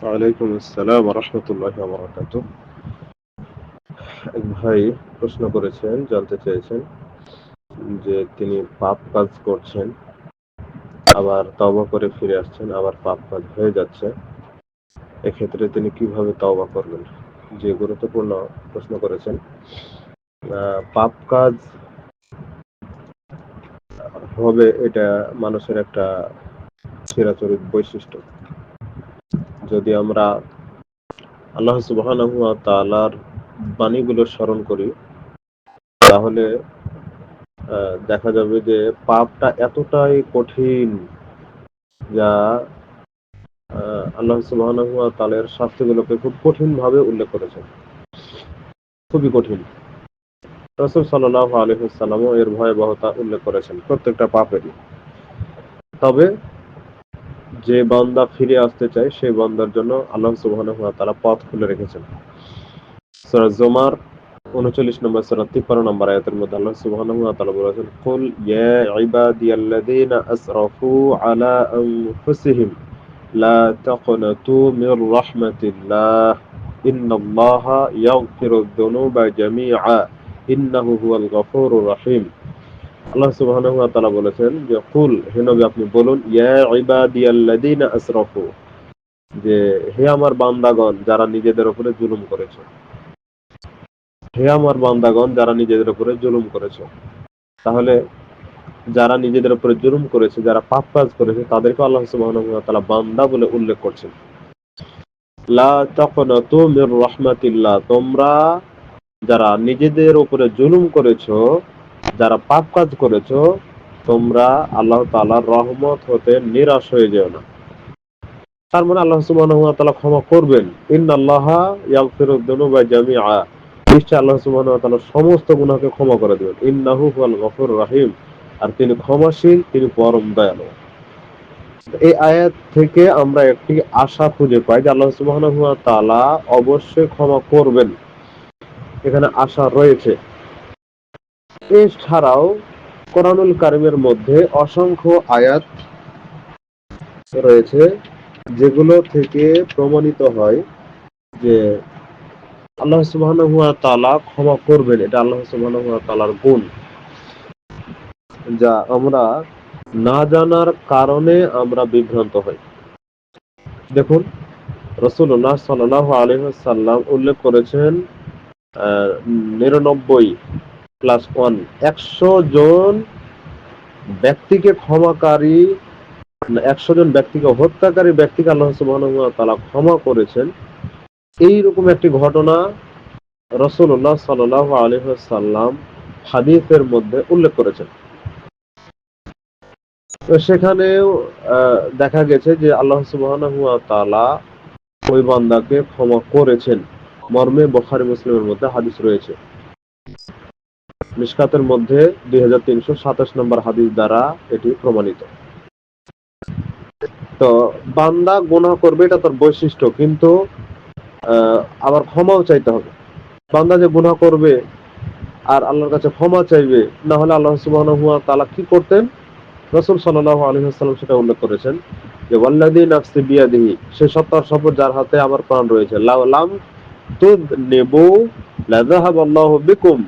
ওয়ালাইকুম আসসালাম ওয়া রাহমাতুল্লাহি ওয়া বারাকাতুহু। এক ভাই প্রশ্ন করেছেন, জানতে চেয়েছেন যে তিনি পাপ কাজ করছেন, আবার তওবা করে ফিরে আসছেন, আবার পাপ কাজ হয়ে যাচ্ছে। এক্ষেত্রে তিনি কিভাবে তওবা করবেন? যে গুরুত্বপূর্ণ প্রশ্ন করেছেন। পাপ কাজ হবে এটা মানুষের একটা চিরাচরিত বৈশিষ্ট্য। যদি আমরা আল্লাহ সুবহানাহু ওয়া তাআলার বাণীগুলো স্মরণ করি, তাহলে দেখা যাবে যে পাপটা এতটাই কঠিন যা আল্লাহ সুবহানাহু ওয়া তাআলা এর শাস্তিগুলোকে খুব কঠিনভাবে উল্লেখ করেছেন। খুবই কঠিন। রাসূল সাল্লাল্লাহু আলাইহি ওয়াসাল্লামও এর ভয়াবহতা উল্লেখ করেছেন প্রত্যেকটা পাপেরই। তবে যে বান্দা ফিরে আসতে চায় সেই বান্দার জন্য আল্লাহ সুবহানাহু ওয়া তাআলা পথ খুলে রেখেছেন। সূরা জুমার ৩৯ নম্বর সূরা ৫৩ নম্বর আয়াতের মধ্যে আল্লাহ সুবহানাহু ওয়া তাআলা বলেছেন, কুল ইয়া ইবাদিয়াল্লাযীনা আসরাফু আলা আনফুসিহিম লা তাকনাতু মির রাহমাতিল্লাহ ইন্নাল্লাহা ইয়াগফিরুয যুনুবা জামিআ ইন্নাহু হুয়াল গফুরুর রহিম। আল্লাহ সুবহানাহু ওয়া তাআলা বলেছেন যে কুল, হে নবী আপনি বলুন, ইয়া ইবাদিয়াল্লাযীনা আসরাফু, যে হে আমার বান্দাগণ যারা নিজেদের উপরে জুলুম করেছে। হে আমার বান্দাগণ যারা নিজেদের উপরে জুলুম করেছে। তাহলে যারা নিজেদের উপরে জুলুম করেছে, যারা পাপ কাজ করেছে, তাদেরকে আল্লাহ সুবহানাহু ওয়া তাআলা বান্দা বলে উল্লেখ করছেন। লা তাকনাতু মির রাহমাতিল্লাহ, তোমরা যারা নিজেদের উপরে জুলুম করেছো, যারা পাপ কাজ করেছো, তোমরা আল্লাহ তাআলার রহমত হতে নিরাশ হয়ে যেও না। তার মানে আল্লাহ সুবহানাহু ওয়া তাআলা ক্ষমা করবেন। ইন্নাল্লাহা ইয়াগফিরুয যুনুবা জামিআ, নিশ্চয় আল্লাহ সুবহানাহু ওয়া তাআলা সমস্ত গুনাহকে ক্ষমা করে দিবেন। ইন্নাহু হুয়াল গফুরুর রহিম, আর তিনি ক্ষমাশীল, তিনি পরম দয়ালু। এই আয়াত থেকে আমরা একটি আশা খুঁজে পাই যে আল্লাহ সুবহানাহু ওয়া তাআলা অবশ্যই ক্ষমা করবেন। এখানে আশা রয়েছে। এছাড়াও কোরআনুল কারীমের মধ্যে অসংখ্য আয়াত রয়েছে যেগুলো থেকে প্রমাণিত হয় যে আল্লাহ সুবহানাহু ওয়া তাআলা ক্ষমা করবেন। এটা আল্লাহ সুবহানাহু ওয়া তাআলার গুণ, যা আমরা না জানার কারণে আমরা বিভ্রান্ত হই। দেখুন, রাসূলুল্লাহ সাল্লাল্লাহু আলাইহি ওয়াসাল্লাম উল্লেখ করেছেন ৯৯+1, ১০০ জন ব্যক্তিকে ক্ষমাকারী, ১০০ জন ব্যক্তিকে হত্যাকারী ব্যক্তিকে আল্লাহ সুবহানাহু ওয়া তাআলা ক্ষমা করেছেন। এইরকম একটি ঘটনা রাসূলুল্লাহ সাল্লাল্লাহু আলাইহি ওয়াসাল্লাম হাদিসের মধ্যে উল্লেখ করেছেন। তো সেখানেও দেখা গেছে যে আল্লাহ সুবহানাহু ওয়া তাআলা ওই বান্দাকে ক্ষমা করেছেন মর্মে বুখারী মুসলিমের মধ্যে হাদিস রয়েছে। মিশকাতের মধ্যে ২৩২৭ নম্বর হাদিস দ্বারা এটি প্রমাণিত। তো বান্দা গুনাহ করবে, এটা তার বৈশিষ্ট্য, কিন্তু আবার ক্ষমাও চাইতে হবে। বান্দা যে গুনাহ করবে আর আল্লাহর কাছে ক্ষমা চাইবে, না হলে আল্লাহ সুবহানাহু ওয়া তাআলা কি করতেন? রাসূল সাল্লাল্লাহু আলাইহি ওয়াসাল্লাম সেটা উল্লেখ করেছেন যে ওয়াল্লাযী নাফসি বিয়াদিহি, সে সত্তার শপথ যার হাতে আমার প্রাণ রয়েছে, লাউ লাম তুযনিবু লাযাহাবাল্লাহু বিকুম,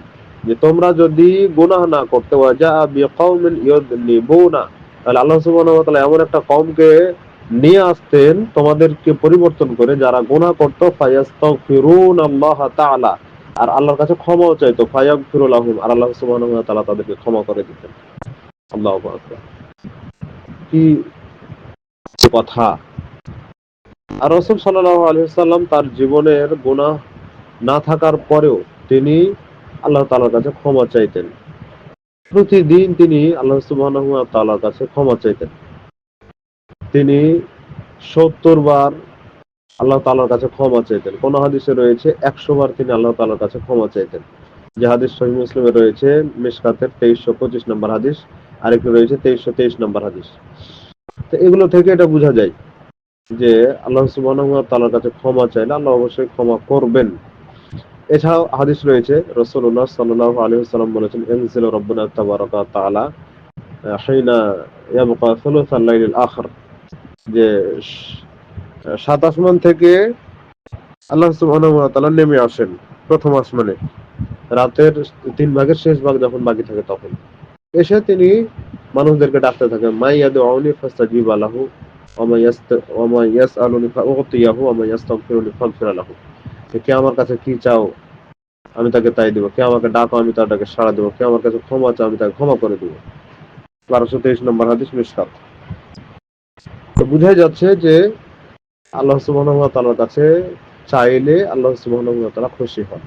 যে তোমরা যদি গুনাহ না করতে, ওয়াজা বিকওমিন ইউযনিবুনা, তাহলে আল্লাহ সুবহানাহু ওয়া তাআলা এমন একটা কওমকে নিয়ে আসতেন তোমাদেরকে পরিবর্তন করে, যারা গুনাহ করত, ফায়াস্তাগফিরুনাল্লাহ তাআলা, আর আল্লাহর কাছে ক্ষমাও চাইতো, ফায়াগফিরু লাহুম, আর আল্লাহ সুবহানাহু ওয়া তাআলা তাদেরকে ক্ষমা করে দিতেন। আল্লাহু আকবার, কি কথা! আর রাসূল সাল্লাল্লাহু আলাইহি ওয়াসাল্লাম তার জীবনের গুনাহ না থাকার পরেও তিনি আল্লাহ তাআলার কাছে ক্ষমা চাইতেন। প্রতিদিন তিনি আল্লাহ সুবহানাহু ওয়া তাআলার কাছে ক্ষমা চাইতেন। তিনি ৭০ বার আল্লাহ তাআলার কাছে ক্ষমা চাইতেন। কোন হাদিসে রয়েছে ১০০ বার তিনি আল্লাহ তাআলার কাছে ক্ষমা চাইতেন। যে হাদিস সহিহ মুসলিমে রয়েছে মিশকাতের ২৩২৫ নম্বর হাদিস, আরেকটি রয়েছে ২৩২৩ নম্বর হাদিস। তো এগুলো থেকে এটা বোঝা যায় যে আল্লাহ সুবহানাহু ওয়া তাআলার কাছে ক্ষমা চাইলে আল্লাহ অবশ্যই ক্ষমা করবেন। এছাড়াও হাদিস রয়েছে, রাসূলুল্লাহ সাল্লাল্লাহু আলাইহি ওয়াসাল্লাম বলেছেন, ইনজিলু রাব্বুনা তাবারাকা ওয়া তাআলা হিনা ইয়াবকা সুলুসাল লাইলিল আখির, যে সাত আসমান থেকে আল্লাহ সুবহানাহু ওয়া তাআলা নেমে আসেন প্রথম আসমানে, রাতের 3 ভাগের শেষ ভাগ যখন বাকি থাকে তখন এসে তিনি মানুষদেরকে ডাকতে থাকেন, মা ইয়াদউনি ফাস্তাজিবা লাহু ওয়া মা ইয়াসআলুনি ফাউতিয়াহু ওয়া মা ইস্তাগফিরুনি ফাগফির লাহু। কে আমার কাছে কি চাও আমি তাকে তাই দেব, কে আমাকে ডাকো আমি তাকে সাড়া দেবো, কে আমার কাছে ক্ষমা চাও আমি তাকে ক্ষমা করে দেব। 1223 নম্বর হাদিস মিশকাত। তো বুঝাই যাচ্ছে যে আল্লাহ সুবহানাহু ওয়া তাআলার কাছে চাইলে আল্লাহ সুবহানাহু ওয়া তাআলা খুশি হন।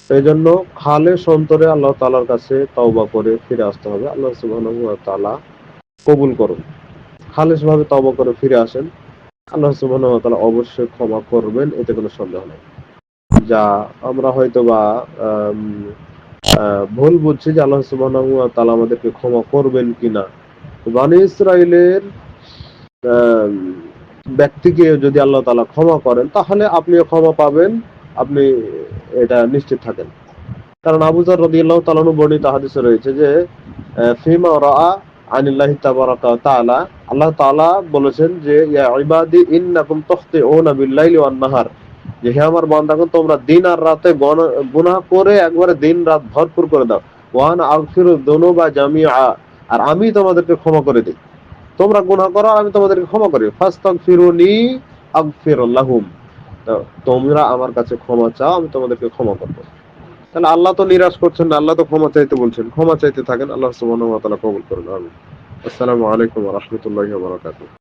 সেই জন্য খালেস অন্তরে আল্লাহ তাআলার কাছে তওবা করে ফিরে আসতে হবে। আল্লাহ সুবহানাহু ওয়া তাআলা কবুল করুন। খালেস ভাবে তওবা করে ফিরে আসেন, আল্লাহ সুবহানাহু ওয়া তাআলা অবশ্যই ক্ষমা করবেন, এতে কোনো সন্দেহ নেই। যা আমরা হয়তো বা ভুল বুঝছি যে আল্লাহ সুবহানাহু ওয়া তাআলা আমাদেরকে ক্ষমা করবেন কিনা। বনী ইসরাইলের ব্যক্তিকে যদি আল্লাহ তাআলা ক্ষমা করেন তাহলে আপনিও ক্ষমা পাবেন, আপনি এটা নিশ্চিত থাকেন। কারণ আবু যর রাদিয়াল্লাহু তাআলা আনহু বর্ণিত হাদিসে রয়েছে যে ফিমা রাআ আনিল্লাহি তাবারাকা ওয়া তাআলা, আল্লাহ তাআলা বলেছেন যে ইয়া ইবাদি ইন্নাকুম তাখতিউনা বিল-লাইলি ওয়ান-নাহার, যে হে আমার বান্দাগণ তোমরা দিন আর রাতে গুনাহ করে একবারে দিন রাত ভরপুর করে দাও। ওয়া আনা আগফিরু যুনুবা জামিআ, আর আমি তোমাদেরকে ক্ষমা করে দিই। তোমরা গুনাহ করো আমি তোমাদেরকে ক্ষমা করি। ফাস্তাগফিরুনি আগফির লাহুম, তোমরা আমার কাছে ক্ষমা চাও আমি তোমাদেরকে ক্ষমা করব। তাহলে আল্লাহ তো নিরাশ করছেন না, আল্লাহ তো ক্ষমা চাইতে বলছেন, ক্ষমা চাইতে থাকেন। আল্লাহ সুবহানাহু ওয়া তাআলা কবুল করুন। আমিন। আসসালামু আলাইকুম ওয়া রাহমাতুল্লাহি ওয়া বারাকাতুহু।